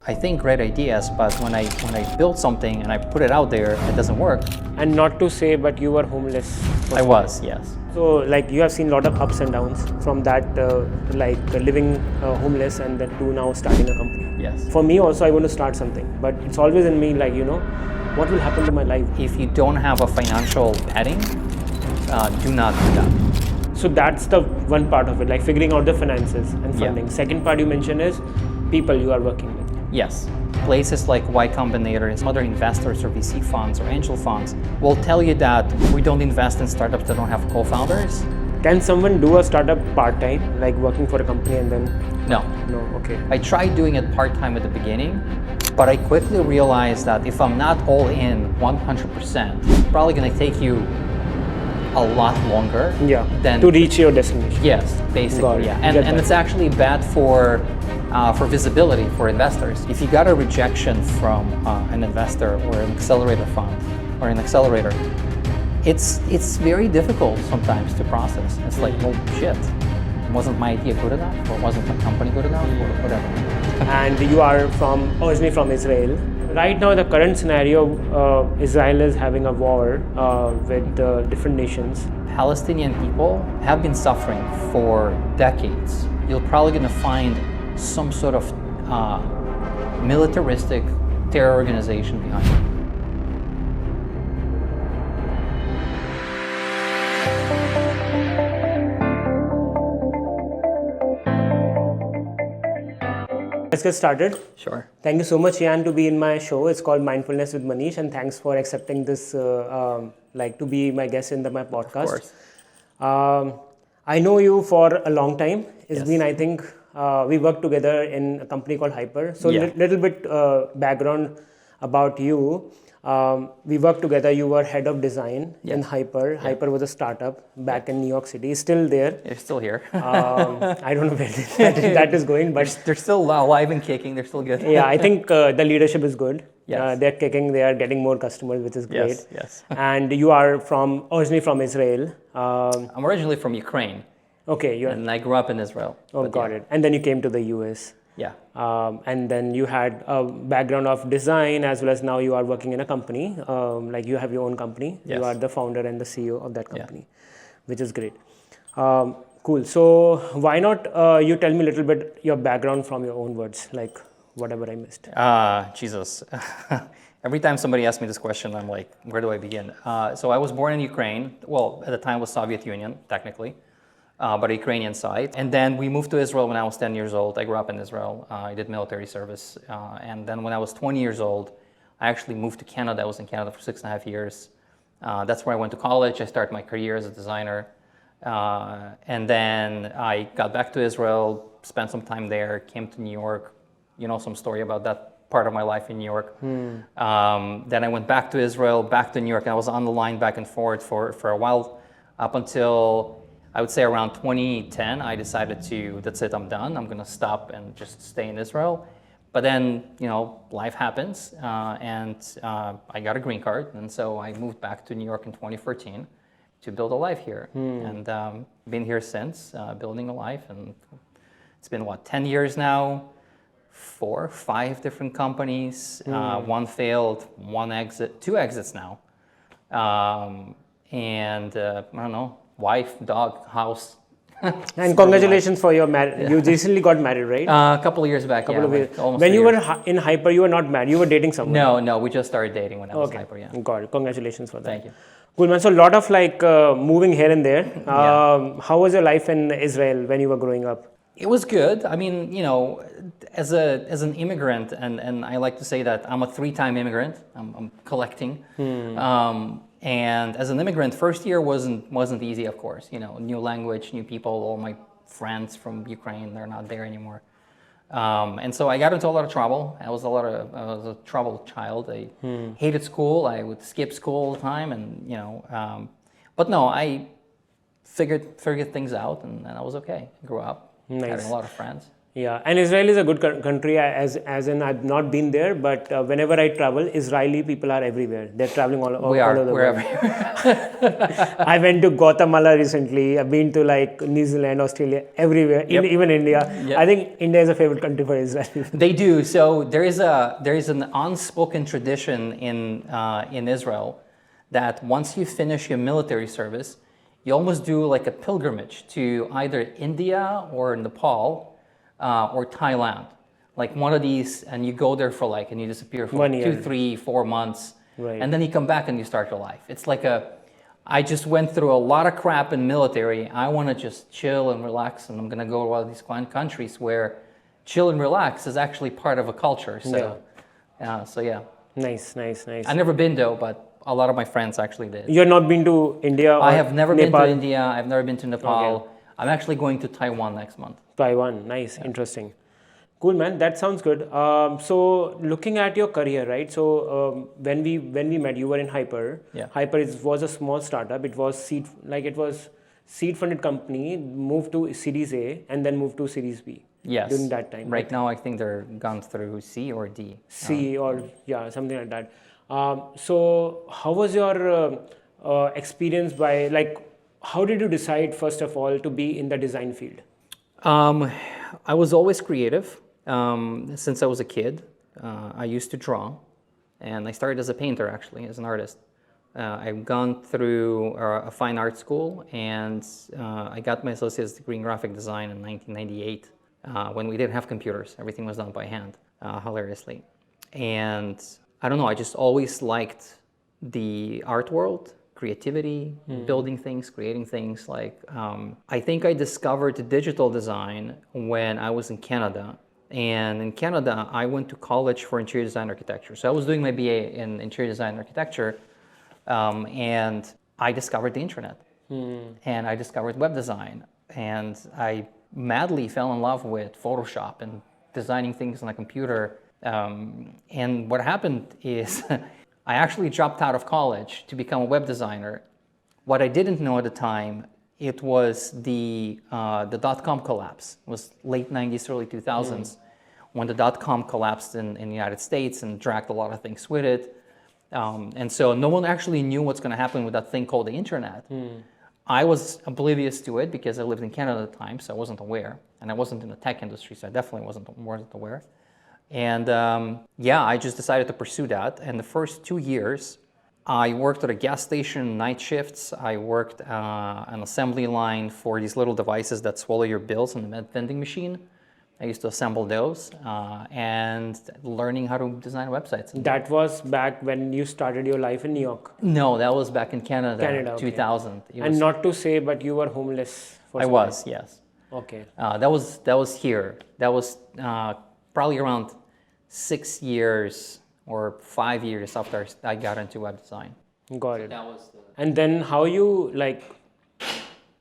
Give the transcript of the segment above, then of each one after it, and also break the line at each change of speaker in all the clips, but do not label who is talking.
I think great ideas, but when I build something and I put it out there, it doesn't work.
And not to say, but you were homeless.
I was, yes.
So like you have seen a lot of ups and downs from that, living homeless and then to now starting a company.
Yes.
For me also, I want to start something, but it's always in me like, what will happen to my life?
If you don't have a financial heading, do not do that.
So that's the one part of it, like figuring out the finances and funding.
Yeah.
Second part you mentioned is people you are working with.
Yes. Places like Y Combinator and some other investors or VC funds or angel funds will tell you that we don't invest in startups that don't have co-founders.
Can someone do a startup part-time, like working for a company and then?
No.
No, okay.
I tried doing it part-time at the beginning, but I quickly realized that if I'm not all in 100%, it's probably going to take you a lot longer.
Yeah.
Than
to reach your destination.
Yes, basically. Yeah. And it's actually bad for visibility for investors. If you got a rejection from an investor or an accelerator fund or an accelerator, it's very difficult sometimes to process. It's like, oh shit, wasn't my idea good enough, or wasn't my company good enough, or whatever.
And you are originally from Israel. Right now, the current scenario, Israel is having a war with different nations.
Palestinian people have been suffering for decades. You're probably going to find some sort of militaristic terror organization behind it.
Let's get started.
Sure.
Thank you so much, Yan, to be in my show. It's called Mindfulness with Manish, and thanks for accepting this, to be my guest in my podcast.
Of course.
I know you for a long time. It's
Yes.
been, I think, we worked together in a company called Hyper. So little bit background about you. We worked together. You were head of design in Hyper. Yeah. Hyper was a startup back in New York City. It's still there.
They're still here.
I don't know where that is going, but
they're still alive and kicking. They're still good.
Yeah, I think the leadership is good.
Yes.
They're kicking. They are getting more customers, which is great.
Yes.
And you are originally from Israel.
I'm originally from Ukraine.
Okay,
and I grew up in Israel.
Oh, got it. And then you came to the US.
Yeah.
And then you had a background of design, as well as now you are working in a company. Like you have your own company.
Yes.
You are the founder and the CEO of that company, which is great. Cool. So why not you tell me a little bit your background from your own words, like whatever I missed.
Jesus. Every time somebody asks me this question, I'm like, where do I begin? So I was born in Ukraine. Well, at the time it was Soviet Union, technically. But Ukrainian side. And then we moved to Israel when I was 10 years old. I grew up in Israel. I did military service. And then when I was 20 years old, I actually moved to Canada. I was in Canada for 6.5 years. That's where I went to college. I started my career as a designer. And then I got back to Israel, spent some time there, came to New York. You know some story about that part of my life in New York. Then I went back to Israel, back to New York. And I was on the line back and forth for a while, up until I would say around 2010, I decided that's it, I'm done. I'm going to stop and just stay in Israel. But then, life happens, and I got a green card. And so I moved back to New York in 2014 to build a life here. And been here since, building a life. And it's been, 10 years now, 4, 5 different companies. One failed, 1 exit, 2 exits now. And I don't know. Wife, dog, house.
And congratulations for your marriage. Yeah. You recently got married, right?
A couple of years back.
When you were in Hyper, you were not married. You were dating someone.
No. We just started dating when I was Hyper. Yeah.
Got it. Congratulations for that.
Thank you.
Cool, man. So a lot of moving here and there. How was your life in Israel when you were growing up?
It was good. I mean, as an immigrant, and I like to say that I'm a 3-time immigrant. I'm collecting. And as an immigrant, first year wasn't easy, of course. New language, new people. All my friends from Ukraine, they're not there anymore. And so I got into a lot of trouble. I was a troubled child. I hated school. I would skip school all the time, and but no, I figured things out, and I was okay. Grew up, having a lot of friends.
Yeah, and Israel is a good country, as in I've not been there, but whenever I travel, Israeli people are everywhere. They're traveling all over the
We're
world. I went to Guatemala recently. I've been to like New Zealand, Australia, everywhere, even India.
Yep.
I think India is a favorite country for Israel.
They do. So there is an unspoken tradition in Israel that once you finish your military service, you almost do like a pilgrimage to either India or Nepal or Thailand, like one of these, and you go there for like, and you disappear for
1
like
year.
2, 3, 4 months,
Right.
and then you come back and you start your life. It's like I just went through a lot of crap in military. I want to just chill and relax, and I'm gonna go to all these countries where chill and relax is actually part of a culture. So, yeah.
Nice.
I've never been though, but a lot of my friends actually did.
You're not been to India or
I have never
Nepal?
been to India. I've never been to Nepal.
Okay.
I'm actually going to Taiwan next month.
Taiwan, nice, interesting. Cool, man. That sounds good. So looking at your career, right? So when we met, you were in Hyper.
Yeah.
Hyper was a small startup. It was seed funded company. Moved to Series A and then moved to Series B.
Yes.
During that time.
Right now, I think they're gone through C or D.
Something like that. So how was your experience how did you decide first of all to be in the design field?
I was always creative since I was a kid. I used to draw, and I started as a painter actually, as an artist. I've gone through a fine art school, and I got my associate's degree in graphic design in 1998 when we didn't have computers. Everything was done by hand, hilariously. And I don't know, I just always liked the art world, creativity, building things, creating things. I think I discovered digital design when I was in Canada. And in Canada, I went to college for interior design architecture. So I was doing my BA in interior design architecture, and I discovered the internet. And I discovered web design. And I madly fell in love with Photoshop and designing things on a computer. And what happened is I actually dropped out of college to become a web designer. What I didn't know at the time, it was the dot-com collapse. It was late 90s, early 2000s, when the dot-com collapsed in the United States and dragged a lot of things with it. And so no one actually knew what's going to happen with that thing called the internet. I was oblivious to it because I lived in Canada at the time, so I wasn't aware. And I wasn't in the tech industry, so I definitely wasn't aware. And I just decided to pursue that. And the first 2 years, I worked at a gas station, night shifts. I worked an assembly line for these little devices that swallow your bills in the vending machine. I used to assemble those and learning how to design websites.
That was back when you started your life in New York?
No, that was back in Canada, 2000.
And not to say, but you were homeless for some
was,
time.
yes.
Okay.
That was here. That was probably around 6 years or 5 years after I got into web design.
Got it.
That was
And then how you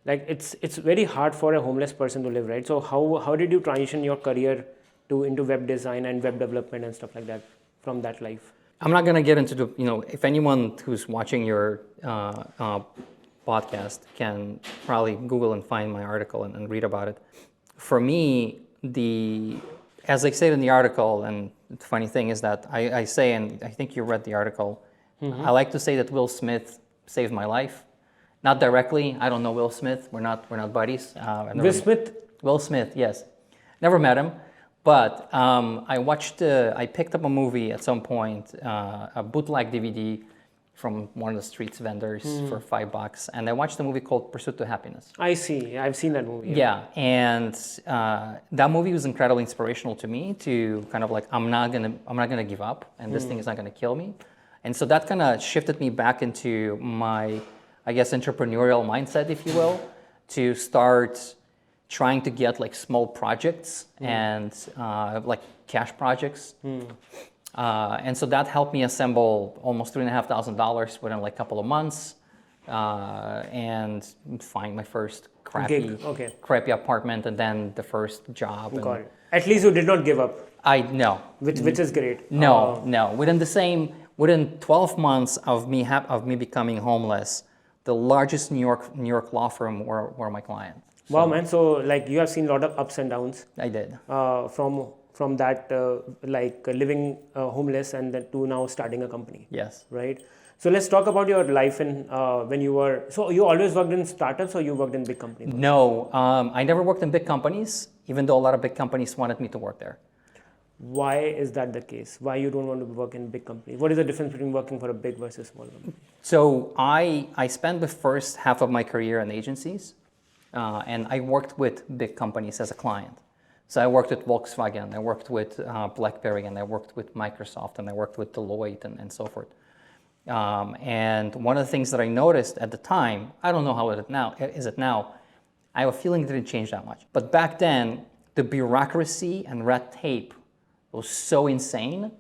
it's very hard for a homeless person to live, right? So how did you transition your career into web design and web development and stuff like that from that life?
I'm not gonna get into if anyone who's watching your podcast can probably Google and find my article and read about it. For me, as I said in the article, and the funny thing is that I say, and I think you read the article, I like to say that Will Smith saved my life. Not directly. I don't know Will Smith. We're not buddies. Will Smith, yes. Never met him, but I picked up a movie at some point, a bootleg DVD from one of the streets vendors for $5, and I watched a movie called Pursuit to Happiness.
I see. I've seen that movie.
Yeah, and that movie was incredibly inspirational to me. To kind of I'm not gonna give up, and this thing is not gonna kill me. And so that kind of shifted me back into my, I guess, entrepreneurial mindset, if you will, to start trying to get small projects and cash projects. And so that helped me assemble almost $3,500 within a couple of months and find my first crappy apartment and then the first job.
Got it. At least you did not give up.
No.
Which is great.
No. Within 12 months of me becoming homeless, the largest New York law firm were my client.
Wow, man. So like you have seen a lot of ups and downs
I did.
from that living homeless and then to now starting a company,
Yes.
right? So let's talk about your life in when you were. So you always worked in startups or you worked in big companies?
No, I never worked in big companies, even though a lot of big companies wanted me to work there.
Why is that the case? Why you don't want to work in big companies? What is the difference between working for a big versus small company?
So I spent the first half of my career in agencies, and I worked with big companies as a client. So I worked with Volkswagen, I worked with BlackBerry, and I worked with Microsoft, and I worked with Deloitte, and so forth. And one of the things that I noticed at the time, I don't know how it is now, I have a feeling it didn't change that much. But back then, the bureaucracy and red tape was so insane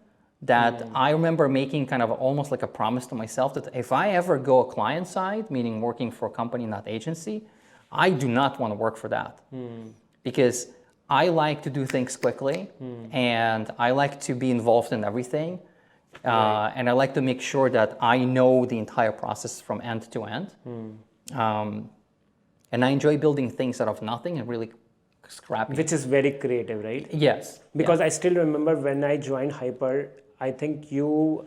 that I remember making kind of almost like a promise to myself that if I ever go client side, meaning working for a company, not agency, I do not want to work for that. Because I like to do things quickly and I like to be involved in everything. And I like to make sure that I know the entire process from end to end. And I enjoy building things out of nothing and really scrappy.
Which is very creative, right?
Yes.
Because I still remember when I joined Hyper, I think you,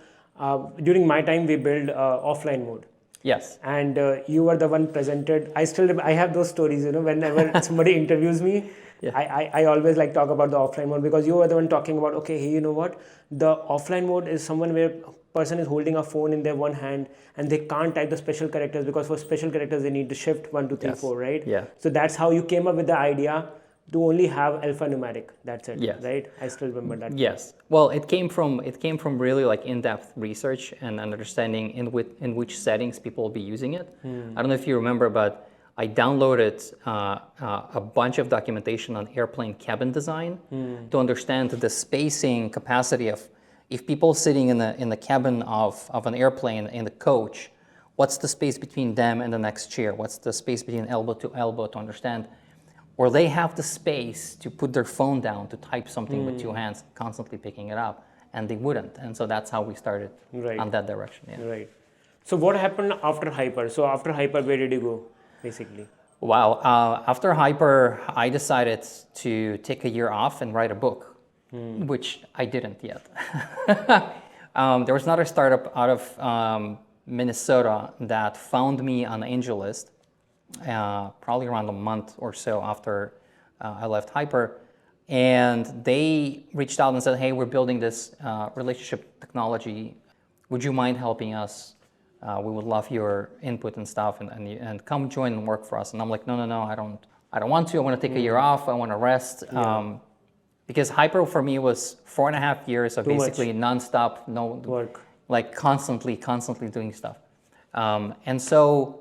during my time, we built offline mode.
Yes.
And you were the one presented. I have those stories, whenever somebody interviews me, I always like talk about the offline mode because you were the one talking about, okay, hey, you know what? The offline mode is someone where a person is holding a phone in their one hand and they can't type the special characters because for special characters, they need to shift 1, 2, 3, 4, right?
Yeah.
So that's how you came up with the idea to only have alphanumeric. That's it,
Yes.
right? I still remember that.
Yes. Well, it came from really like in-depth research and understanding in which settings people will be using it. I don't know if you remember, but I downloaded a bunch of documentation on airplane cabin design to understand the spacing capacity of if people sitting in the cabin of an airplane in the coach, what's the space between them and the next chair? What's the space between elbow to understand? Or they have the space to put their phone down to type something with 2 hands, constantly picking it up, and they wouldn't. And so that's how we started on that direction. Yeah.
Right. So what happened after Hyper? So after Hyper, where did you go, basically?
Wow. After Hyper, I decided to take a year off and write a book, which I didn't yet. There was another startup out of Minnesota that found me on the angel list. Probably around a month or so after I left Hyper. And they reached out and said, hey, we're building this relationship technology. Would you mind helping us? We would love your input and stuff and come join and work for us. And I'm like, no, I don't want to. I want to take a year off. I want to rest. Because Hyper for me was 4.5 years of basically nonstop, no
work,
like constantly doing stuff. And so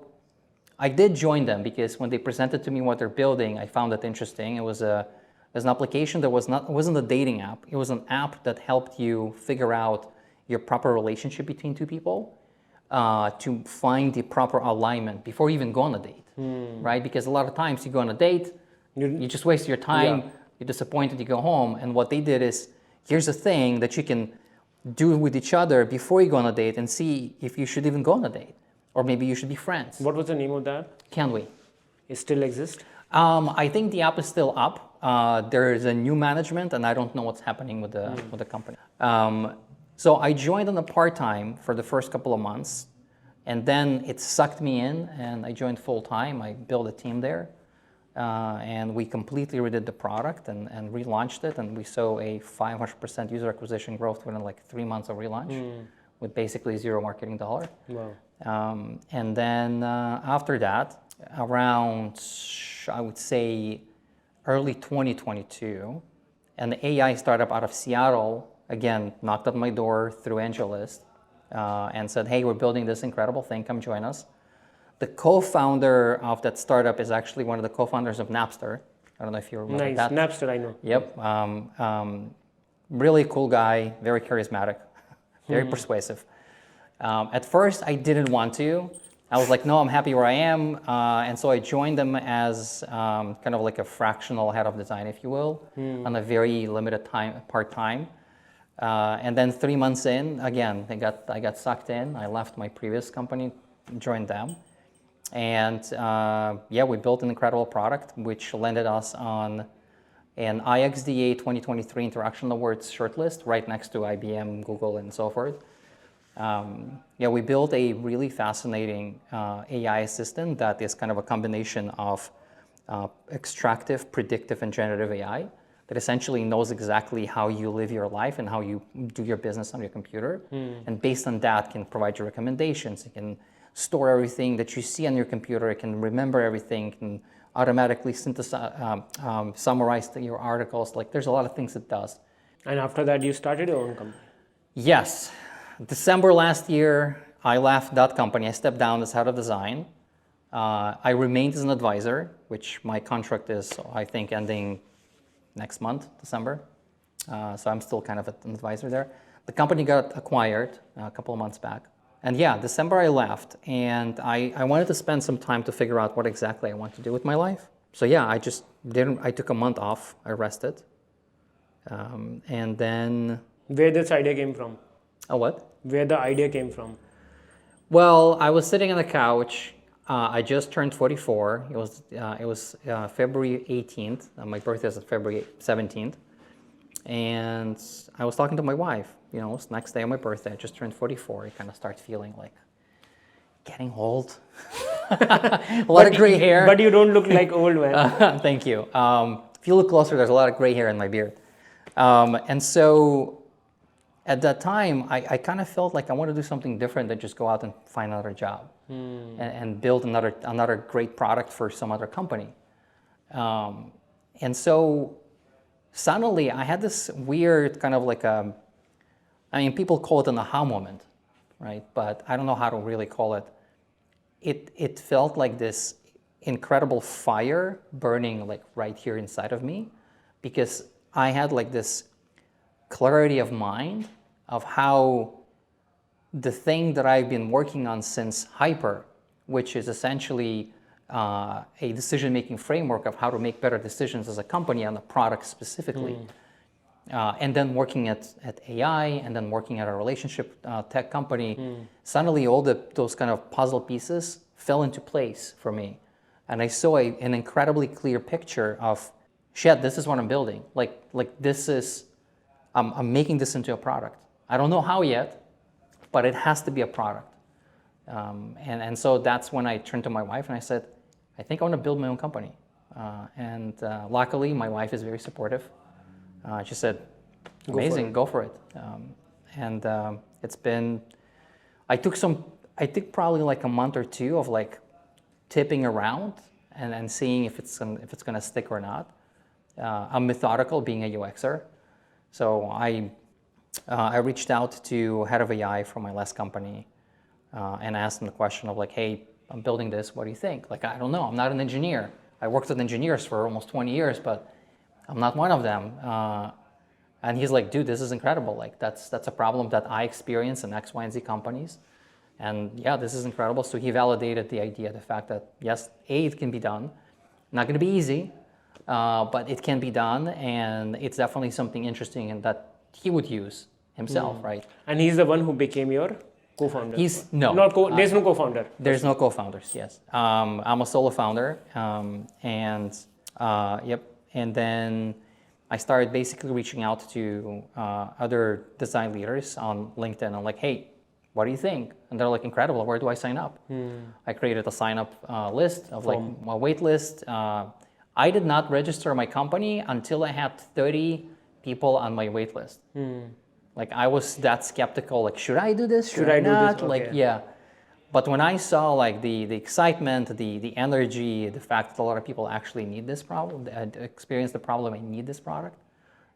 I did join them because when they presented to me what they're building, I found it interesting. It was an application that wasn't a dating app. It was an app that helped you figure out your proper relationship between two people to find the proper alignment before you even go on a date, right? Because a lot of times you go on a date, you just waste your time, you're disappointed, you go home. And what they did is, here's a thing that you can do with each other before you go on a date and see if you should even go on a date. Or maybe you should be friends.
What was the name of that?
Can we?
It still exists?
I think the app is still up. There is a new management, and I don't know what's happening with the company. So I joined on a part-time for the first couple of months, and then it sucked me in, and I joined full-time. I built a team there, and we completely redid the product and relaunched it, and we saw a 500% user acquisition growth within like 3 months of relaunch with basically zero marketing dollar.
Wow.
And then after that, around, I would say, early 2022, an AI startup out of Seattle, again, knocked on my door through AngelList and said, hey, we're building this incredible thing, come join us. The co-founder of that startup is actually one of the co-founders of Napster. I don't know if you remember that.
Napster, I know.
Yep. Really cool guy, very charismatic, very persuasive. At first, I didn't want to. I was like, no, I'm happy where I am. And so I joined them as kind of like a fractional head of design, if you will, on a very limited time, part-time. And then 3 months in, again, I got sucked in. I left my previous company, joined them. And we built an incredible product, which landed us on an IXDA 2023 Interaction Awards shortlist, right next to IBM, Google, and so forth. We built a really fascinating AI assistant that is kind of a combination of extractive, predictive, and generative AI that essentially knows exactly how you live your life and how you do your business on your computer. And based on that, can provide you recommendations. It can store everything that you see on your computer. It can remember everything, can automatically synthesize, summarize your articles. Like, there's a lot of things it does.
And after that, you started your own company.
Yes. December last year, I left that company. I stepped down as head of design. I remained as an advisor, which my contract is, I think, ending next month, December. So I'm still kind of an advisor there. The company got acquired a couple of months back. And December I left, and I wanted to spend some time to figure out what exactly I want to do with my life. So I took a month off, I rested. And then...
Where this idea came from?
What?
Where the idea came from?
Well, I was sitting on the couch. I just turned 44. It was February 18th. My birthday is February 17th. And I was talking to my wife. It was the next day of my birthday. I just turned 44. You kind of start feeling like getting old. A lot of gray hair.
But you don't look like old, man.
Thank you. If you look closer, there's a lot of gray hair in my beard. And so at that time, I kind of felt like I want to do something different than just go out and find another job and build another great product for some other company. And so suddenly I had this weird kind of like people call it an aha moment, right? But I don't know how to really call it. It felt like this incredible fire burning like right here inside of me, because I had like this clarity of mind of how the thing that I've been working on since Hyper, which is essentially a decision-making framework of how to make better decisions as a company on the product specifically, and then working at AI, and then working at a relationship tech company, suddenly all those kind of puzzle pieces fell into place for me. And I saw an incredibly clear picture of, shit, this is what I'm building. Like this is, I'm making this into a product. I don't know how yet, but it has to be a product. And so that's when I turned to my wife and I said, I think I want to build my own company. And luckily, my wife is very supportive. She said, amazing, go for it. And it's been, I think probably like a month or two of like tipping around and seeing if it's going to stick or not. I'm methodical, being a UXer. So I reached out to head of AI from my last company and asked him the question of like, hey, I'm building this, what do you think? Like, I don't know, I'm not an engineer. I worked with engineers for almost 20 years, but I'm not one of them. And he's like, dude, this is incredible. Like, that's a problem that I experience in X, Y, and Z companies. And this is incredible. So he validated the idea, the fact that yes, it can be done. Not gonna be easy, but it can be done. And it's definitely something interesting and that he would use himself, right?
And he's the one who became your co-founder?
There's no
co-founder.
There's no co-founders, yes. I'm a solo founder, and then I started basically reaching out to other design leaders on LinkedIn. I'm like, hey, what do you think? And they're like, incredible, where do I sign up? I created a sign-up list of like a wait list. I did not register my company until I had 30 people on my wait list. Like, I was that skeptical, like, should I do this? Should I not?
Do this?
Like, yeah. But when I saw like the excitement, the energy, the fact that a lot of people actually need this problem, experience the problem and need this product,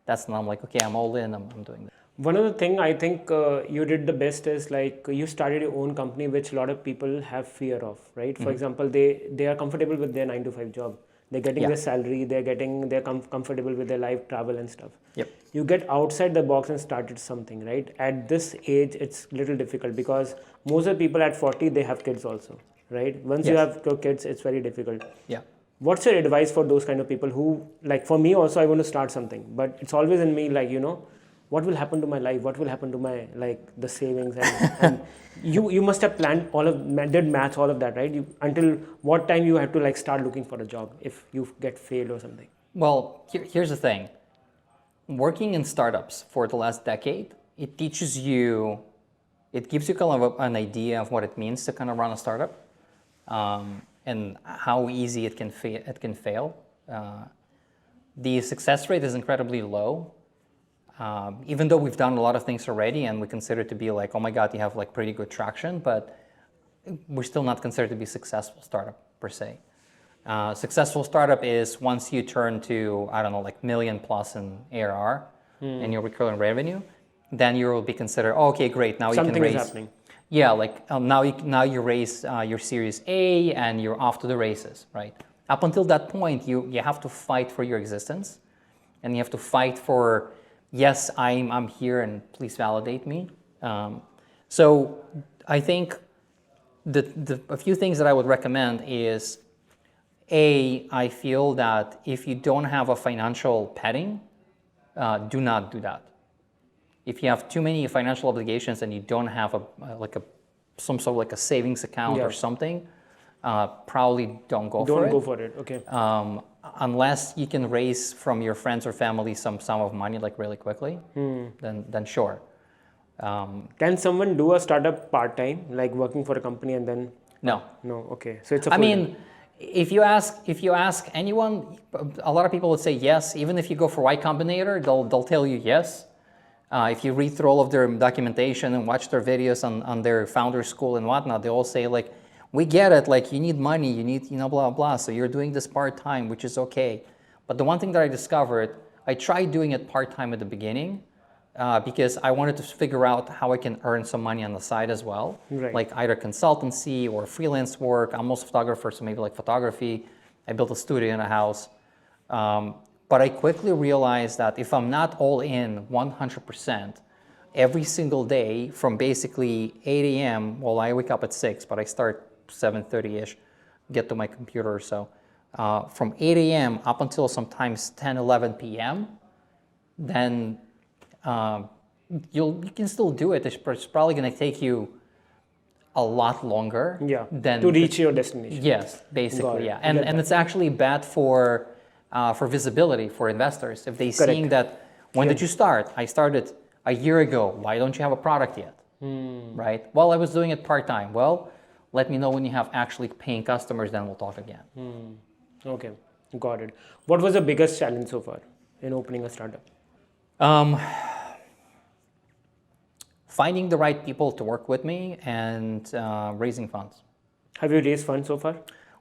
that's when I'm like, okay, I'm all in, I'm doing this.
One of the things I think you did the best is like you started your own company, which a lot of people have fear of, right? For example, they are comfortable with their 9-to-5 job. They're getting their salary, they're comfortable with their life, travel and stuff.
Yep.
You get outside the box and started something, right? At this age, it's a little difficult because most of the people at 40, they have kids also, right? Once you have kids, it's very difficult.
Yeah.
What's your advice for those kind of people who, like for me also, I want to start something, but it's always in me like, what will happen to my life? What will happen to my, like, the savings? And you must have planned did maths, all of that, right? Until what time you had to, like, start looking for a job if you get failed or something?
Well, here's the thing. Working in startups for the last decade, it gives you kind of an idea of what it means to kind of run a startup, and how easy it can fail. The success rate is incredibly low, even though we've done a lot of things already and we consider it to be like, oh my God, you have like pretty good traction, but we're still not considered to be a successful startup per se. Successful startup is once you turn to, I don't know, like $1 million plus in ARR in your recurring revenue, then you will be considered, oh, okay, great, now
Something
you can raise.
Something is happening.
Yeah, like now you raise your Series A and you're off to the races, right? Up until that point, you have to fight for your existence, and you have to fight for, yes, I'm here and please validate me. So I think a few things that I would recommend is, I feel that if you don't have a financial padding, do not do that. If you have too many financial obligations and you don't have some sort of like a savings account or something, probably don't go for it.
Don't go for it, okay.
Unless you can raise from your friends or family some sum of money like really quickly, then sure.
Can someone do a startup part-time, like working for a company and then?
No.
No, okay. So it's a
if you ask anyone, a lot of people would say yes. Even if you go for Y Combinator, they'll tell you yes. If you read through all of their documentation and watch their videos on their founder school and whatnot, they all say like, we get it, like you need money, you need, blah, blah, so you're doing this part-time, which is okay. But the one thing that I discovered, I tried doing it part-time at the beginning because I wanted to figure out how I can earn some money on the side as well.
Right.
Like either consultancy or freelance work. I'm also a photographer, so maybe like photography. I built a studio in a house. But I quickly realized that if I'm not all in 100% every single day from basically 8 a.m., well, I wake up at 6, but I start 7:30-ish, get to my computer or so. From 8 a.m. up until sometimes 10, 11 p.m., then you can still do it. It's probably going to take you a lot longer than
to reach your destination.
Yes, basically, yeah. And it's actually bad for visibility for investors. If they seeing that, when did you start? I started a year ago. Why don't you have a product yet? Right? Well, I was doing it part-time. Well, let me know when you have actually paying customers, then we'll talk again.
Okay, got it. What was the biggest challenge so far in opening a startup?
Finding the right people to work with me and raising funds.
Have you raised funds so far?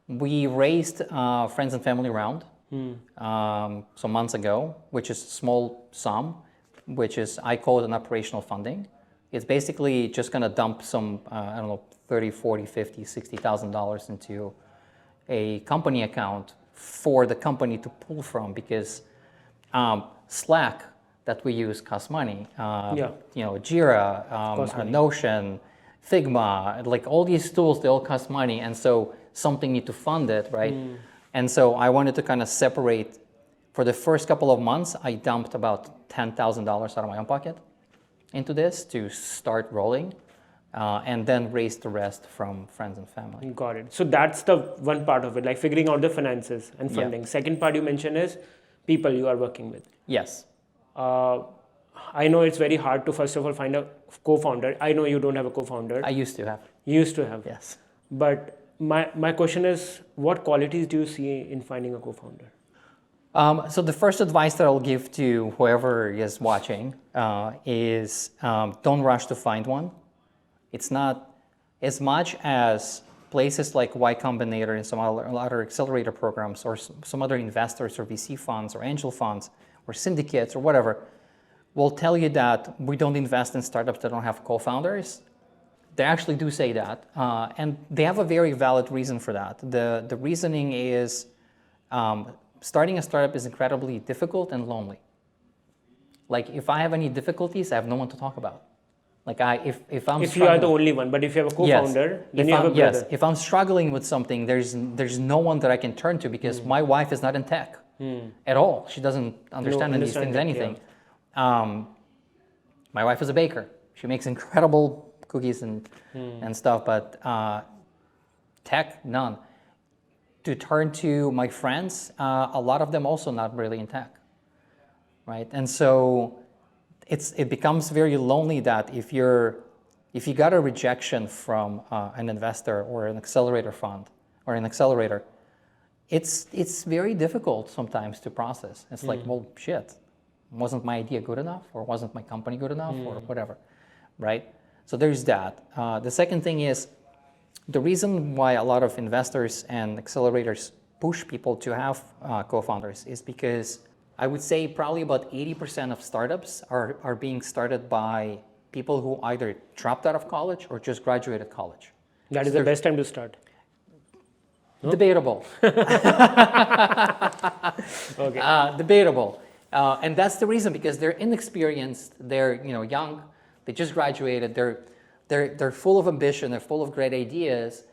We raised friends and family round some months ago, which is a small sum, which is, I call it an operational funding. It's basically just going to dump some, I don't know, $30, $40, $50, $60,000 into a company account for the company to pull from, because Slack that we use costs money. Jira, Notion, Figma, like all these tools, they all cost money, and so something need to fund it, right? And so I wanted to kind of separate. For the first couple of months, I dumped about $10,000 out of my own pocket into this to start rolling, and then raise the rest from friends and family.
Got it. So that's the one part of it, like figuring out the finances and funding. Yeah. Second part you mentioned is people you are working with.
Yes.
I know it's very hard to, first of all, find a co-founder. I know you don't have a co-founder.
I used to have.
You used to have?
Yes.
But my question is, what qualities do you see in finding a co-founder?
So the first advice that I'll give to whoever is watching is don't rush to find one. It's not as much as places like Y Combinator and some other accelerator programs, or some other investors or VC funds or angel funds or syndicates or whatever will tell you that we don't invest in startups that don't have co-founders. They actually do say that, and they have a very valid reason for that. The reasoning is starting a startup is incredibly difficult and lonely. Like if I have any difficulties, I have no one to talk about. Like if
you are the only one, but if you have a co-founder, then you have a brother.
Yes, if I'm struggling with something, there's no one that I can turn to, because my wife is not in tech at all. She doesn't understand these things, anything. My wife is a baker. She makes incredible cookies and stuff, but tech, none. To turn to my friends, a lot of them also not really in tech, right? And so it becomes very lonely that if you got a rejection from an investor or an accelerator fund or an accelerator, it's very difficult sometimes to process. It's like, well, shit, wasn't my idea good enough, or wasn't my company good enough, or whatever, right? So there's that. The second thing is, the reason why a lot of investors and accelerators push people to have co-founders is because I would say probably about 80% of startups are being started by people who either dropped out of college or just graduated college.
That is the best time to start.
No? Debatable.
Okay.
Debatable. And that's the reason, because they're inexperienced, they're young, they just graduated, they're full of ambition, they're full of great ideas,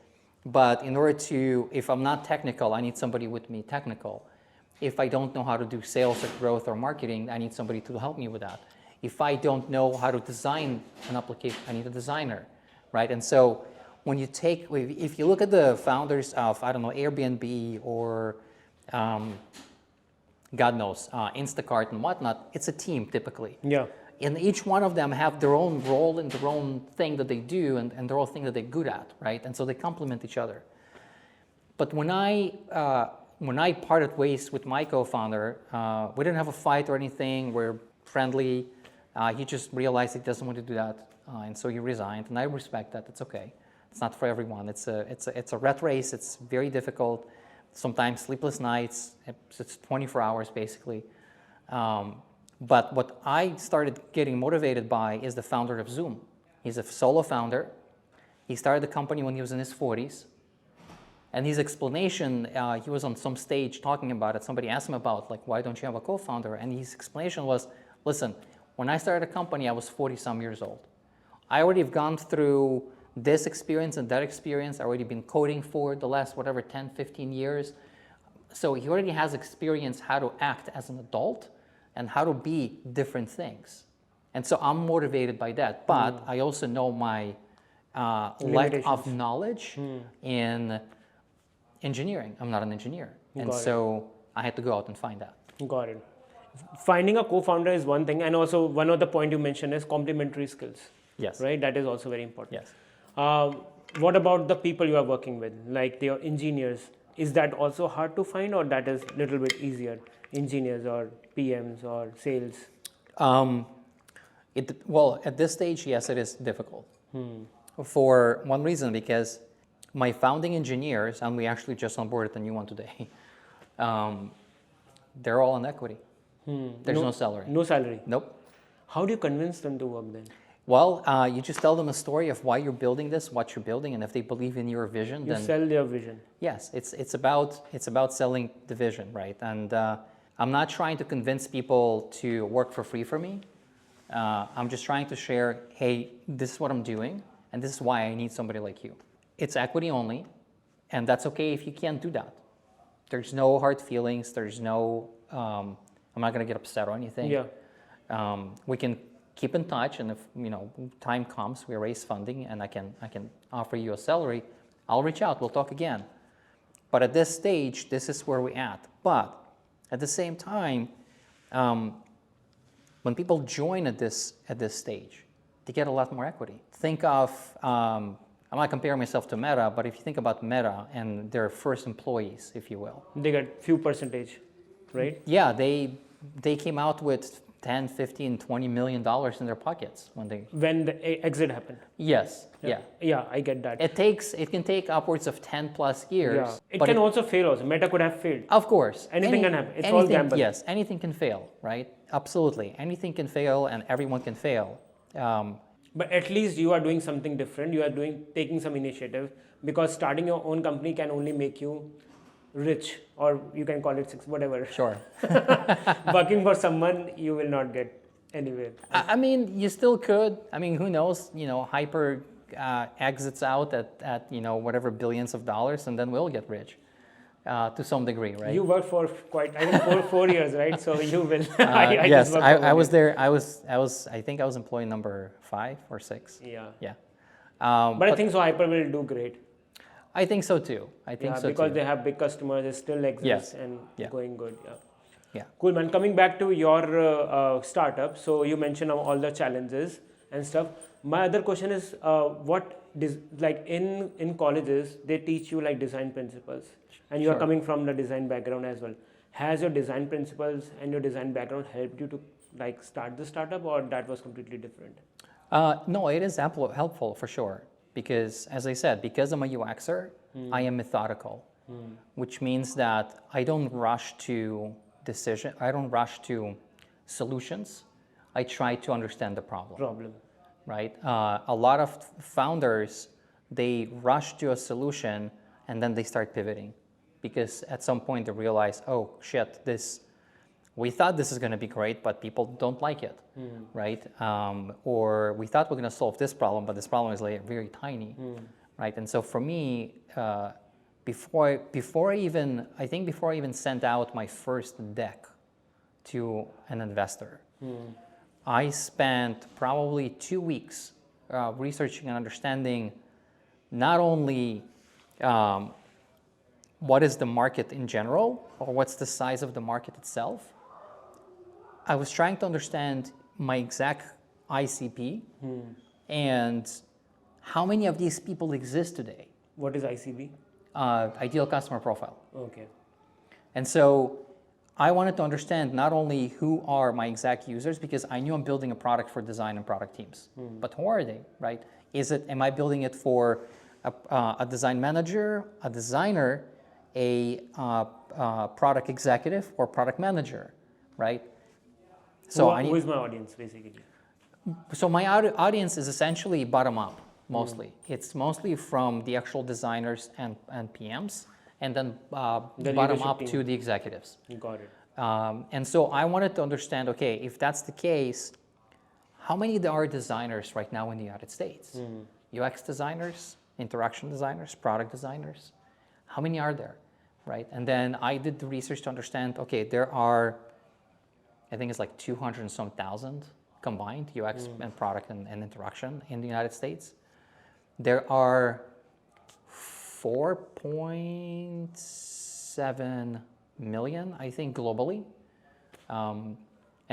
but in order to, if I'm not technical, I need somebody with me technical. If I don't know how to do sales or growth or marketing, I need somebody to help me with that. If I don't know how to design an application, I need a designer, right? And so when you if you look at the founders of, I don't know, Airbnb or God knows, Instacart and whatnot, it's a team typically.
Yeah.
And each one of them have their own role and their own thing that they do and their own thing that they're good at, right? And so they complement each other. But when I parted ways with my co-founder, we didn't have a fight or anything. We're friendly. He just realized he doesn't want to do that, and so he resigned. And I respect that. It's okay. It's not for everyone. It's a rat race. It's very difficult. Sometimes sleepless nights. It's 24 hours basically. But what I started getting motivated by is the founder of Zoom. He's a solo founder. He started the company when he was in his 40s. And his explanation, he was on some stage talking about it. Somebody asked him about, like, why don't you have a co-founder? And his explanation was, listen, when I started a company, I was 40-some years old. I already have gone through this experience and that experience. I've already been coding for the last, 10, 15 years. So he already has experience how to act as an adult and how to be different things. And so I'm motivated by that. But I also know my lack of knowledge in engineering. I'm not an engineer. And so I had to go out and find that.
Got it. Finding a co-founder is one thing. And also one of the point you mentioned is complementary skills.
Yes.
Right? That is also very important.
Yes.
What about the people you are working with, like their engineers? Is that also hard to find, or that is a little bit easier? Engineers or PMs or sales?
Well, at this stage, yes, it is difficult. For one reason, because my founding engineers, and we actually just onboarded a new one today, they're all on equity. There's no salary.
No salary?
Nope.
How do you convince them to work then?
Well, you just tell them a story of why you're building this, what you're building, and if they believe in your vision,
then sell their vision.
Yes, it's about selling the vision, right? And I'm not trying to convince people to work for free for me. I'm just trying to share, hey, this is what I'm doing, and this is why I need somebody like you. It's equity only, and that's okay if you can't do that. There's no hard feelings. There's no, I'm not going to get upset or anything.
Yeah.
We can keep in touch, and if time comes, we raise funding, and I can offer you a salary. I'll reach out. We'll talk again. But at this stage, this is where we're at. But at the same time, when people join at this stage, they get a lot more equity. Think of, I'm not comparing myself to Meta, but if you think about Meta and their first employees, if you will.
They get few percentage, right?
Yeah, they came out with 10, 15, 20 million dollars in their pockets when
the exit happened.
Yes.
Yeah, I get that.
It can take upwards of 10 plus years.
Yeah. It can also fail also. Meta could have failed.
Of course.
Anything can happen. It's all gamble.
Yes, anything can fail, right? Absolutely. Anything can fail and everyone can fail.
But at least you are doing something different. You are taking some initiative, because starting your own company can only make you rich, or you can call it whatever.
Sure.
Working for someone, you will not get anywhere.
I mean, you still could. I mean, who knows? Hyper exits out at whatever billions of dollars, and then we'll get rich. to some degree, right?
You worked for quite, I think, four years, right? So you will. I
Yes,
just worked
I
for
was
1
there. I think I was employee number 5 or 6.
year. Yeah.
Yeah.
But I think so Hyper will do great.
I think so too. I think
Yeah,
so
because
too.
they have big customers, it still exists
Yes.
and
Yeah.
going good. Yeah.
Yeah.
Cool, man. Coming back to your startup, so you mentioned all the challenges and stuff. My other question is, like in colleges they teach you like design principles, and you are
Sure.
coming from the design background as well. Has your design principles and your design background helped you to like start the startup, or that was completely different?
No, it is helpful for sure. Because, as I said, because I'm a UXer, I am methodical, which means that I don't rush to I don't rush to solutions. I try to understand the problem. Right? A lot of founders, they rush to a solution and then they start pivoting because at some point they realize, oh shit, we thought this is going to be great, but people don't like it, right? Or we thought we're going to solve this problem, but this problem is like very tiny, right? And so for me, before I even sent out my first deck to an investor, I spent probably 2 weeks researching and understanding not only what is the market in general or what's the size of the market itself. I was trying to understand my exact ICP and how many of these people exist today.
What is ICB?
Ideal customer profile.
Okay.
And so I wanted to understand not only who are my exact users, because I knew I'm building a product for design and product teams, but who are they, right? Am I building it for a design manager, a designer, a product executive, or product manager, right? So
who is my audience basically?
So my audience is essentially bottom up, mostly. It's mostly from the actual designers and PMs, and then bottom up to the executives.
Got it.
And so I wanted to understand, okay, if that's the case, how many there are designers right now in the United States? UX designers, interaction designers, product designers. How many are there, right? And then I did the research to understand, okay, there are, I think it's like 200 and some thousand combined, UX and product and interaction in the United States. There are 4.7 million, I think, globally. And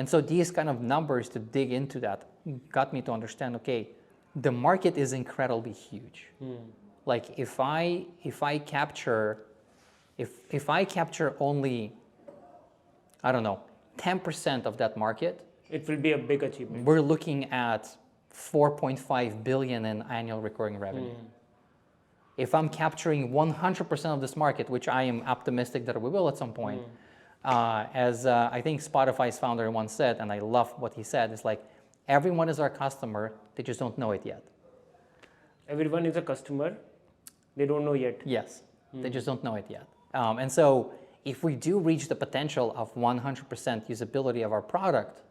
so these kind of numbers to dig into that got me to understand, okay, the market is incredibly huge. Like if I capture only, I don't know, 10% of that market,
it will be a big achievement.
We're looking at 4.5 billion in annual recurring revenue. If I'm capturing 100% of this market, which I am optimistic that we will at some point, as I think Spotify's founder once said, and I love what he said, it's like, everyone is our customer, they just don't know it yet.
Everyone is a customer, they don't know yet.
Yes, they just don't know it yet. And so if we do reach the potential of 100% usability of our product,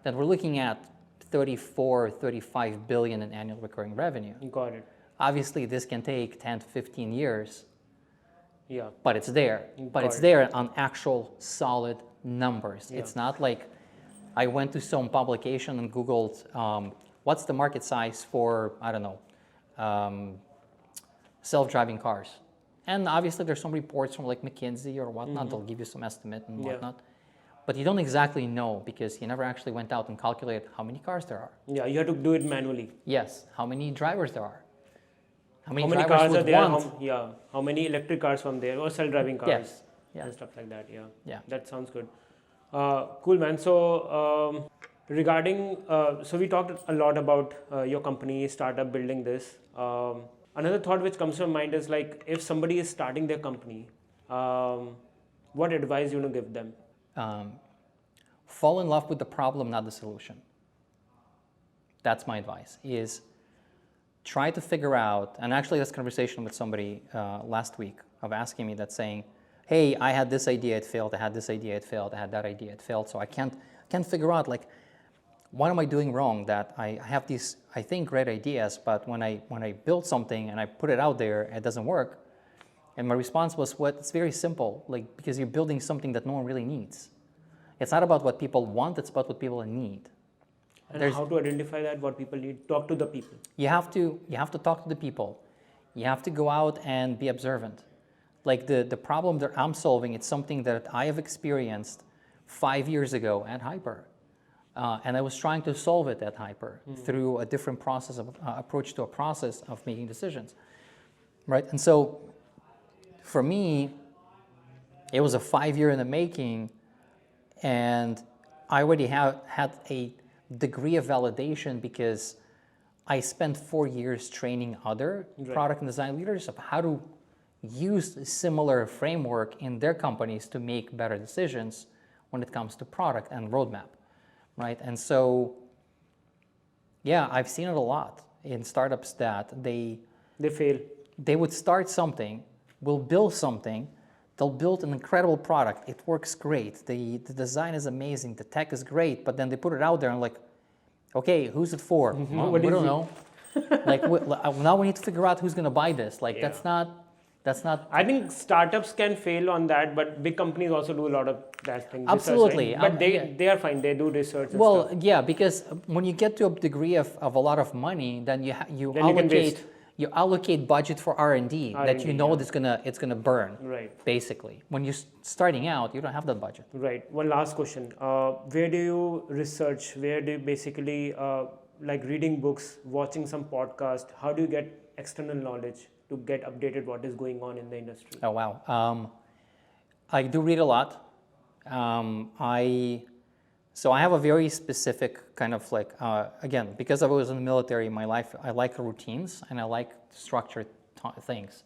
then we're looking at 34, 35 billion in annual recurring revenue.
Got it.
Obviously, this can take 10 to 15 years,
yeah,
but it's there. But it's there on actual solid numbers. Yeah. It's not like I went to some publication and Googled what's the market size for, I don't know, self-driving cars. And obviously there's some reports from like McKinsey or whatnot, they'll give you some estimate and whatnot. But you don't exactly know because you never actually went out and calculated how many cars there are.
Yeah, you have to do it manually.
Yes, how many drivers there are.
How many cars are there? How many electric cars from there or self-driving cars?
Yes. Yeah.
And stuff like that.
Yeah.
That sounds good. Cool, man. So regarding, so we talked a lot about your company, startup, building this. Another thought which comes to mind is like, if somebody is starting their company, what advice you want to give them?
Fall in love with the problem, not the solution. That's my advice, is try to figure out, and actually this conversation with somebody last week of asking me that saying, hey, I had this idea, it failed, I had this idea, it failed, I had that idea, it failed, so I can't figure out like, what am I doing wrong that I have these, I think, great ideas, but when I build something and I put it out there, it doesn't work. And my response was, "What? It's very simple. Like, because you're building something that no one really needs. It's not about what people want. It's about what people need."
And how to identify that, what people need? Talk to the people.
You have to talk to the people. You have to go out and be observant. Like the problem that I'm solving, it's something that I have experienced 5 years ago at Hyper. And I was trying to solve it at Hyper through a different process of approach to a process of making decisions, right? And so for me, it was a 5 year in the making, and I already had a degree of validation because I spent 4 years training other product and design leaders of how to use a similar framework in their companies to make better decisions when it comes to product and roadmap, right? And so, yeah, I've seen it a lot in startups that they
fail.
They would start something, will build something, they'll build an incredible product. It works great. The design is amazing. The tech is great. But then they put it out there and like, okay, who's it for? Well, we don't know. Like now we need to figure out who's going to buy this. Like that's not.
I think startups can fail on that, but big companies also do a lot of that thing.
Absolutely.
Research, right? But they are fine. They do research. And
well,
stuff.
Yeah, because when you get to a degree of a lot of money, then you allocate budget for R&D that you know it's gonna burn.
Right.
Basically, when you're starting out, you don't have that budget.
Right. One last question. Where do you research? Where do you basically like reading books, watching some podcast? How do you get external knowledge to get updated what is going on in the industry?
Oh wow. I do read a lot. So I have a very specific kind of like, again, because I was in the military in my life, I like routines and I like structured things.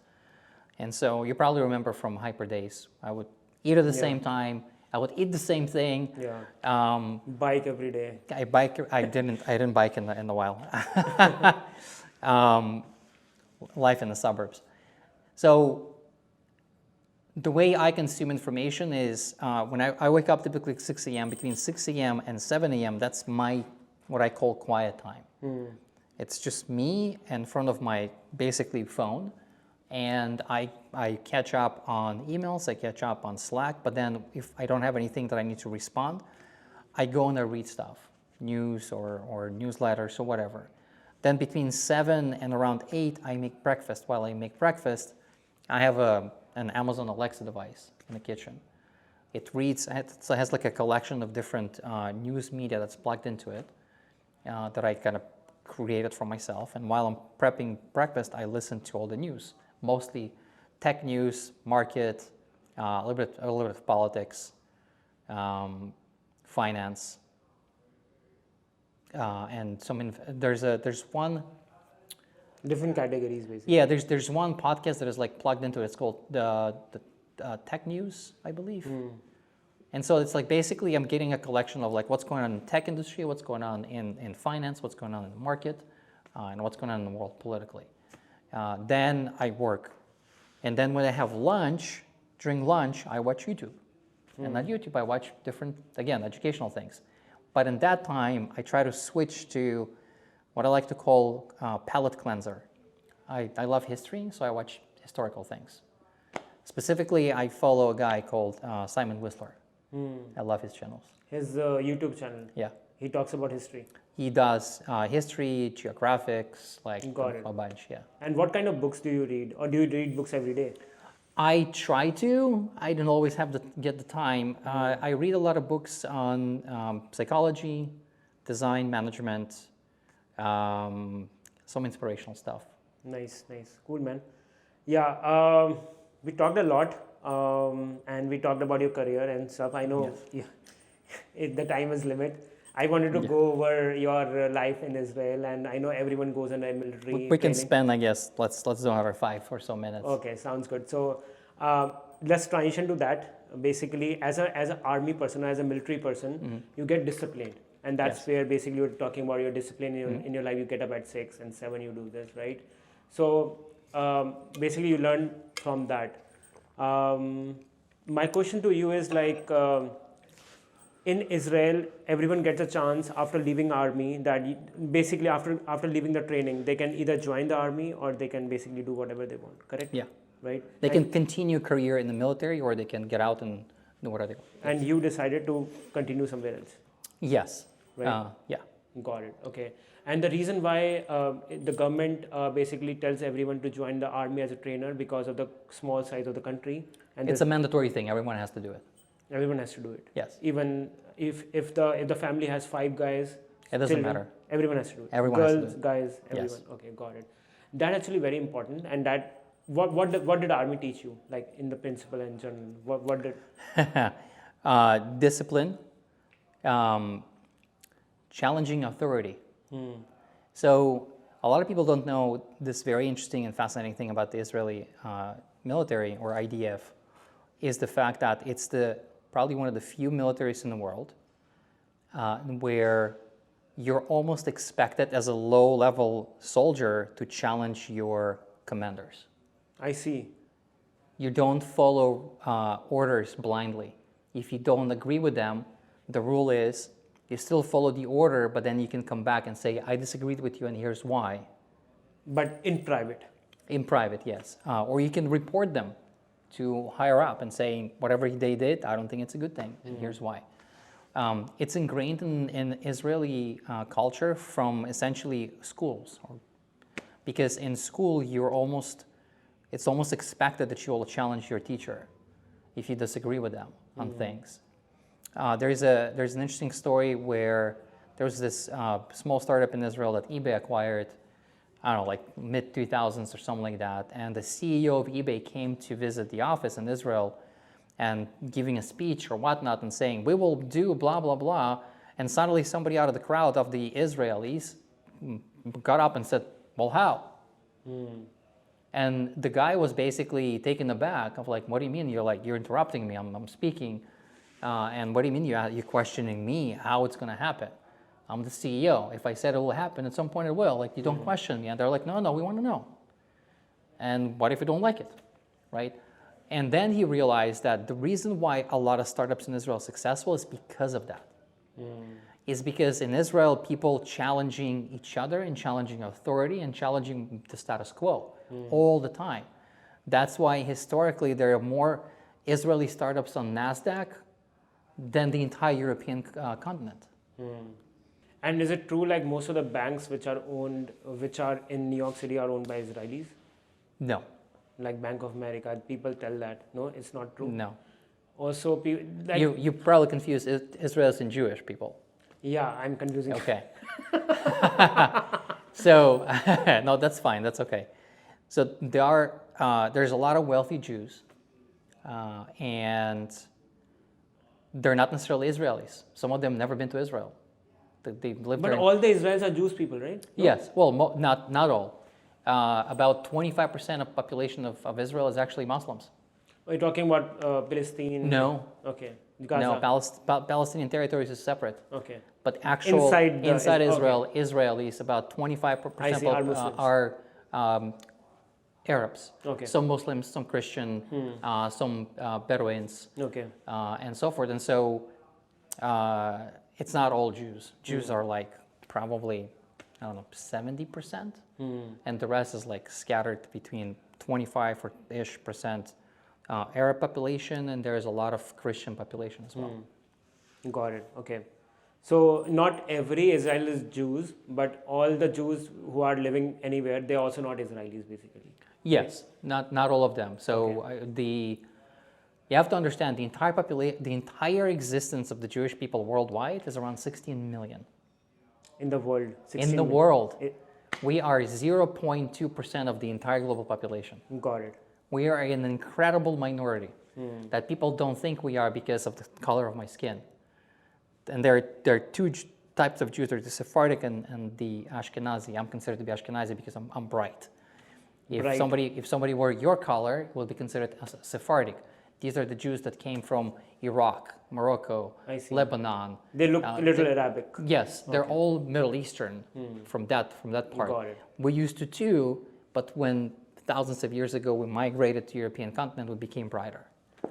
And so you probably remember from Hyper days, I would eat at the same time, I would eat the same thing.
Yeah. Bike every day.
I didn't bike in a while. Life in the suburbs. So the way I consume information is when I wake up typically at 6 a.m., between 6 a.m. and 7 a.m., that's what I call quiet time. It's just me in front of my basically phone, and I catch up on emails, I catch up on Slack, but then if I don't have anything that I need to respond, I go and I read stuff, news or newsletters or whatever. Then between 7 and around 8, I make breakfast. While I make breakfast, I have an Amazon Alexa device in the kitchen. It has like a collection of different news media that's plugged into it that I kind of created for myself. And while I'm prepping breakfast, I listen to all the news, mostly tech news, market, a little bit of politics, finance, and there's one.
Different categories, basically.
Yeah, there's one podcast that is like plugged into it. It's called the Tech News, I believe. And so it's like basically I'm getting a collection of like what's going on in the tech industry, what's going on in finance, what's going on in the market, and what's going on in the world politically. Then I work. And then when I have lunch, during lunch, I watch YouTube. And at YouTube, I watch different, again, educational things. But in that time, I try to switch to what I like to call palate cleanser. I love history, so I watch historical things. Specifically, I follow a guy called Simon Whistler. I love his channels.
His YouTube channel.
Yeah.
He talks about history.
He does history, geographics, like a bunch, yeah.
And what kind of books do you read? Or do you read books every day?
I try to. I don't always get the time. I read a lot of books on psychology, design, management, some inspirational stuff. Nice.
Cool, man. Yeah, we talked a lot and we talked about your career and stuff. I know the time is limit. I wanted to go over your life in Israel, and I know everyone goes in a military
We can spend, I guess, let's do another 5 or so minutes.
Okay, sounds good. So let's transition to that. Basically, as an army person, as a military person, you get disciplined. And that's where basically you're talking about your discipline in your life. You get up at 6 and 7, you do this, right? So basically you learn from that. My question to you is like, in Israel, everyone gets a chance after leaving army that basically after leaving the training, they can either join the army or they can basically do whatever they want, correct?
Yeah.
right?
They can continue career in the military, or they can get out and do whatever they want.
And you decided to continue somewhere else.
Yes.
Right.
Yeah.
Got it. Okay. And the reason why the government basically tells everyone to join the army as a trainer because of the small size of the country, and
It's a mandatory thing. Everyone has to do it.
everyone has to do it.
Yes.
Even if the family has 5 guys,
It doesn't
children,
matter.
everyone has to do it.
Everyone has to
Girls,
do it.
guys, everyone.
Yes.
Okay, got it. That's actually very important. And that what did army teach you, like in the principle and general? What did
Discipline, challenging authority. So a lot of people don't know this very interesting and fascinating thing about the Israeli military, or IDF, is the fact that it's probably one of the few militaries in the world where you're almost expected as a low-level soldier to challenge your commanders.
I see.
You don't follow orders blindly. If you don't agree with them, the rule is you still follow the order, but then you can come back and say, I disagreed with you and here's why.
But in private.
In private, yes. Or you can report them to higher up and say, whatever they did, I don't think it's a good thing, and here's why. It's ingrained in Israeli culture from essentially schools. Because in school, it's almost expected that you will challenge your teacher if you disagree with them on things. There's an interesting story where there was this small startup in Israel that eBay acquired, I don't know, like mid-2000s or something like that. And the CEO of eBay came to visit the office in Israel and giving a speech or whatnot and saying, we will do blah, blah, blah. And suddenly somebody out of the crowd of the Israelis got up and said, well, how? And the guy was basically taken aback of like, what do you mean? You're interrupting me, I'm speaking. And what do you mean you're questioning me how it's going to happen? I'm the CEO. If I said it will happen, at some point it will. Like, you don't question me. And they're like, no, we want to know. And what if you don't like it, right? And then he realized that the reason why a lot of startups in Israel are successful is because of that. Is because in Israel, people challenging each other and challenging authority and challenging the status quo all the time. That's why historically there are more Israeli startups on NASDAQ than the entire European continent.
And is it true, like most of the banks which are in New York City are owned by Israelis?
No.
Like Bank of America, people tell that. No, it's not true.
No.
Also,
You probably confuse Israelis and Jewish people.
Yeah, I'm confusing.
Okay. So, no, that's fine. That's okay. So there's a lot of wealthy Jews, and they're not necessarily Israelis. Some of them never been to Israel. They live
But
there.
all the Israelis are Jewish people, right? No?
Yes. Well, not all. About 25% of population of Israel is actually Muslims.
Are you talking about Palestine?
No.
Okay. Gaza.
No, Palestinian territories is separate.
Okay.
But actual inside Israel, Israelis, about 25% are Arabs.
Okay.
Some Muslims, some Christian, some Bedouins,
Okay.
and so forth. And so it's not all Jews. Jews are like probably, I don't know, 70%. And the rest is like scattered between 25-ish% Arab population, and there's a lot of Christian population as well.
Got it. Okay. So not every Israel is Jews, but all the Jews who are living anywhere, they're also not Israelis, basically.
Yes, not all of them. So you have to understand the entire existence of the Jewish people worldwide is around 16 million.
In the world. 16
In the
million.
world, we are 0.2% of the entire global population.
Got it.
We are an incredible minority that people don't think we are because of the color of my skin. And there are two types of Jews. There's the Sephardic and the Ashkenazi. I'm considered to be Ashkenazi because I'm bright. If somebody were your color, it will be considered as Sephardic. These are the Jews that came from Iraq, Morocco, Lebanon.
They look a little Arabic.
Yes, they're all Middle Eastern from that part.
Got it.
We used to too, but when thousands of years ago we migrated to European continent, we became brighter.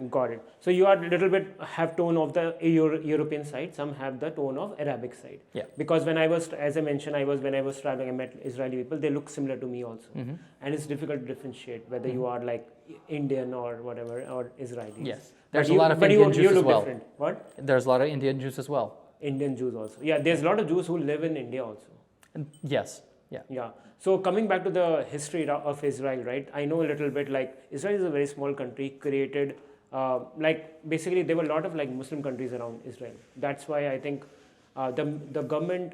Got it. So you are a little bit have tone of the European side. Some have the tone of Arabic side.
Yeah.
Because when I was, as I mentioned, when I was traveling, I met Israeli people. They look similar to me also, and it's difficult to differentiate whether you are like Indian or whatever or Israeli.
Yes. There's a lot of Indian Jews as well.
Different. What?
There's a lot of Indian Jews as well.
Indian Jews also. Yeah, there's a lot of Jews who live in India also.
Yes. Yeah.
Yeah. So coming back to the history of Israel, right? I know a little bit. Like Israel is a very small country created. Like basically there were a lot of like Muslim countries around Israel. That's why I think the government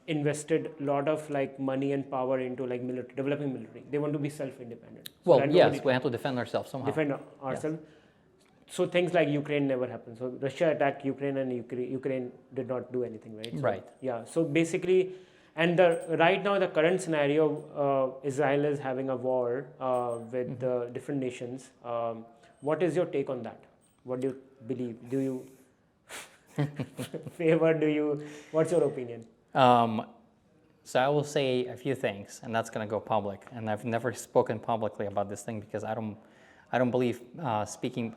invested a lot of like money and power into like developing military. They want to be self-independent. So
well, yes, we have to defend ourselves somehow.
Defend ourselves. Yes. So things like Ukraine never happened. So Russia attacked Ukraine and Ukraine did not do anything, right? So,
right.
Yeah. So basically, and right now the current scenario, Israel is having a war with different nations. What is your take on that? What do you believe? Do you favor? What's your opinion?
So I will say a few things, and that's going to go public. And I've never spoken publicly about this thing because I don't believe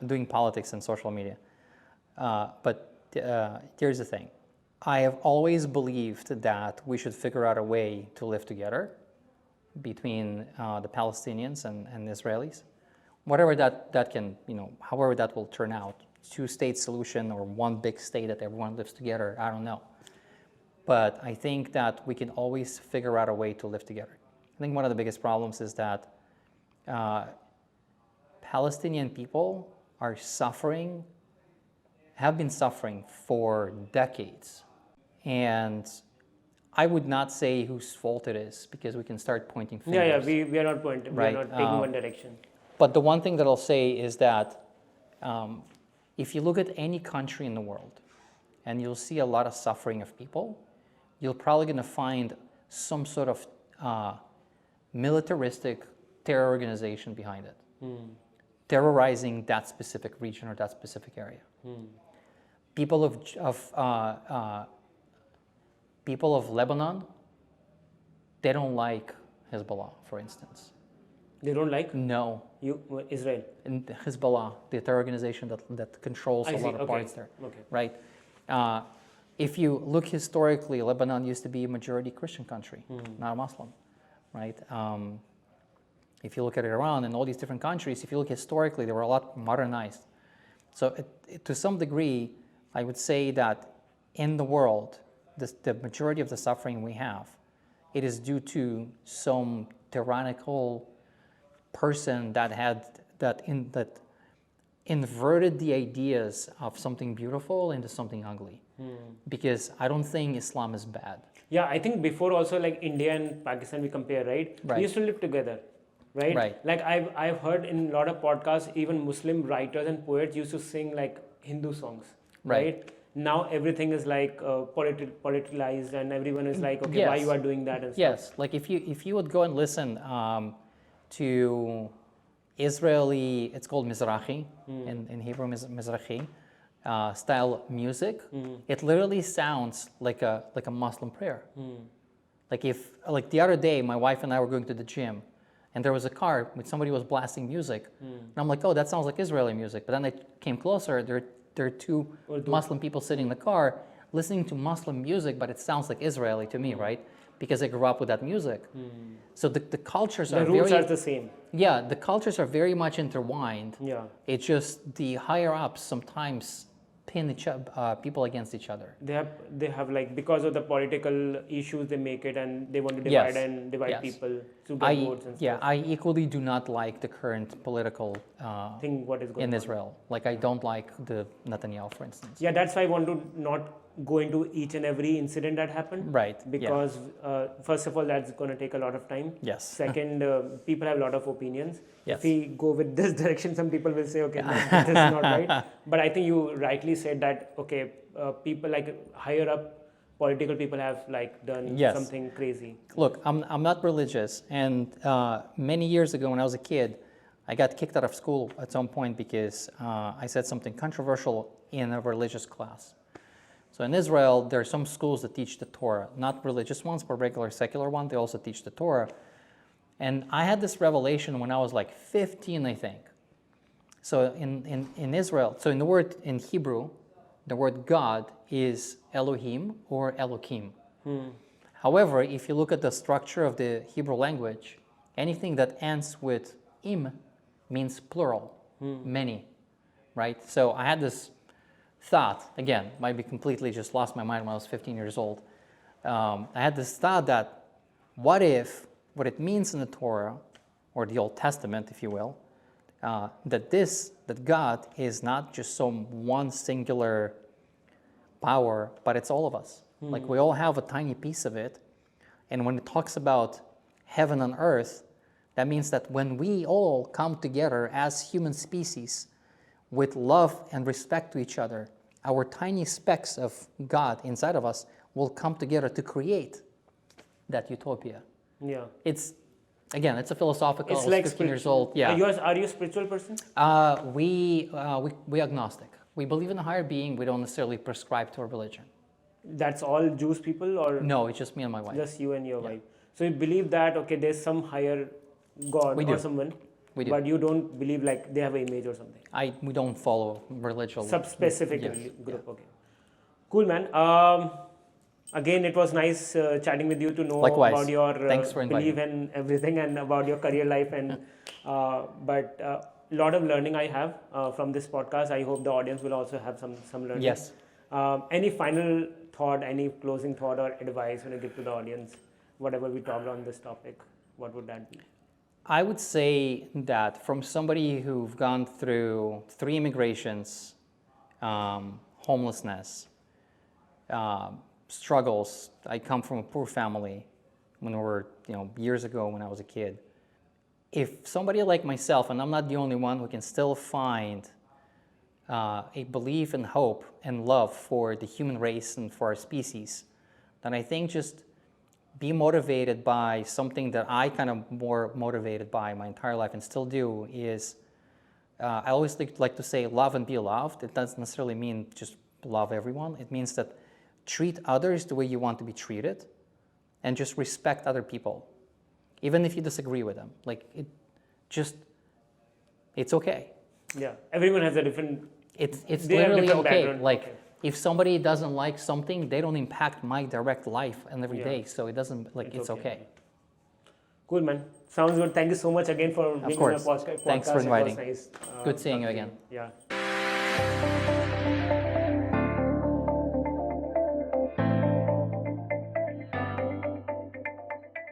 doing politics in social media. But here's the thing. I have always believed that we should figure out a way to live together between the Palestinians and Israelis. Whatever that can, however that will turn out. Two-state solution or one big state that everyone lives together, I don't know. But I think that we can always figure out a way to live together. I think one of the biggest problems is that Palestinian people are have been suffering for decades. And I would not say whose fault it is because we can start pointing fingers.
Yeah, we are not pointing, right? We are not taking one direction.
But the one thing that I'll say is that if you look at any country in the world and you'll see a lot of suffering of people, you're probably going to find some sort of militaristic terror organization behind it. Terrorizing that specific region or that specific area. People of Lebanon, they don't like Hezbollah, for instance.
They don't like?
No.
Israel?
And Hezbollah, the terror organization that controls a lot of parts there.
Okay.
Right? If you look historically, Lebanon used to be a majority Christian country, not a Muslim. Right? If you look at Iran and all these different countries, if you look historically, they were a lot modernized. So to some degree, I would say that in the world, the majority of the suffering we have, it is due to some tyrannical person that inverted the ideas of something beautiful into something ugly. Because I don't think Islam is bad.
Yeah, I think before also like India and Pakistan we compare, right? We used to live together. Right? Like I've heard in a lot of podcasts, even Muslim writers and poets used to sing like Hindu songs, right? Now everything is like politicized, and everyone is like, okay, why you are doing that and stuff.
Yes, like if you would go and listen to Israeli, it's called Mizrahi in Hebrew, Mizrahi style music, it literally sounds like a Muslim prayer. Like the other day, my wife and I were going to the gym. And there was a car with somebody was blasting music. And I'm like, oh, that sounds like Israeli music. But then I came closer, there are two Muslim people sitting in the car listening to Muslim music, but it sounds like Israeli to me, right? Because I grew up with that music. So the cultures are
roots are the same.
Yeah, the cultures are very much intertwined.
Yeah.
It's just the higher ups sometimes pin people against each other.
They have like, because of the political issues they make it, and they want to divide people to get votes and stuff.
Yeah, I equally do not like the current political
thing what is going
in
on.
Israel. Like I don't like the Netanyahu, for instance.
Yeah, that's why I want to not go into each and every incident that happened.
Right.
Because first of all, that's going to take a lot of time.
Yes.
Second, people have a lot of opinions.
Yes.
If we go with this direction, some people will say, okay, no, this is not right. But I think you rightly said that, okay, people like higher up political people have like done something crazy.
Look, I'm not religious, and many years ago when I was a kid, I got kicked out of school at some point because I said something controversial in a religious class. So in Israel, there are some schools that teach the Torah, not religious ones, but regular secular ones. They also teach the Torah. And I had this revelation when I was like 15, I think. So in Israel, so in the word in Hebrew, the word God is Elohim or Elokim. However, if you look at the structure of the Hebrew language, anything that ends with im means plural, many, right? So I had this thought, again, might be completely just lost my mind when I was 15 years old. I had this thought that what if what it means in the Torah, or the Old Testament, if you will, that God is not just some one singular power, but it's all of us. Like we all have a tiny piece of it. And when it talks about heaven and earth, that means that when we all come together as human species with love and respect to each other, our tiny specks of God inside of us will come together to create that utopia.
Yeah.
It's a philosophical.
It's
I was
like
15 years old. Yeah.
Are you a spiritual person?
We agnostic. We believe in a higher being. We don't necessarily prescribe to a religion.
That's all Jewish people, or
No, it's just me and my wife.
just you and your wife? So you believe that there's some higher God or someone,
We do.
but you don't believe like they have an image or something.
We don't follow religion.
Sub-specific
Yes.
group. Okay. Cool, man. Again, it was nice chatting with you to know
Likewise.
about your
Thanks for inviting
belief and everything, and about your career life. And but a lot of learning I have from this podcast. I hope the audience will also have some learning.
Yes.
Any final thought, any closing thought or advice you want to give to the audience? Whatever we talked on this topic, what would that be?
I would say that from somebody who've gone through 3 immigrations, homelessness, struggles. I come from a poor family when we were, years ago when I was a kid. If somebody like myself, and I'm not the only one who can still find a belief and hope and love for the human race and for our species, then I think just be motivated by something that I kind of more motivated by my entire life and still do is, I always like to say love and be loved. It doesn't necessarily mean just love everyone. It means that treat others the way you want to be treated and just respect other people, even if you disagree with them. It's okay.
Yeah, everyone has a different.
It's
they have
literally
different
okay.
background.
If somebody doesn't like something, they don't impact my direct life and every day. So it doesn't it's okay.
Cool, man. Sounds good. Thank you so much again for being on the podcast.
Thanks for inviting.
It was nice.
Good seeing you again.
Yeah.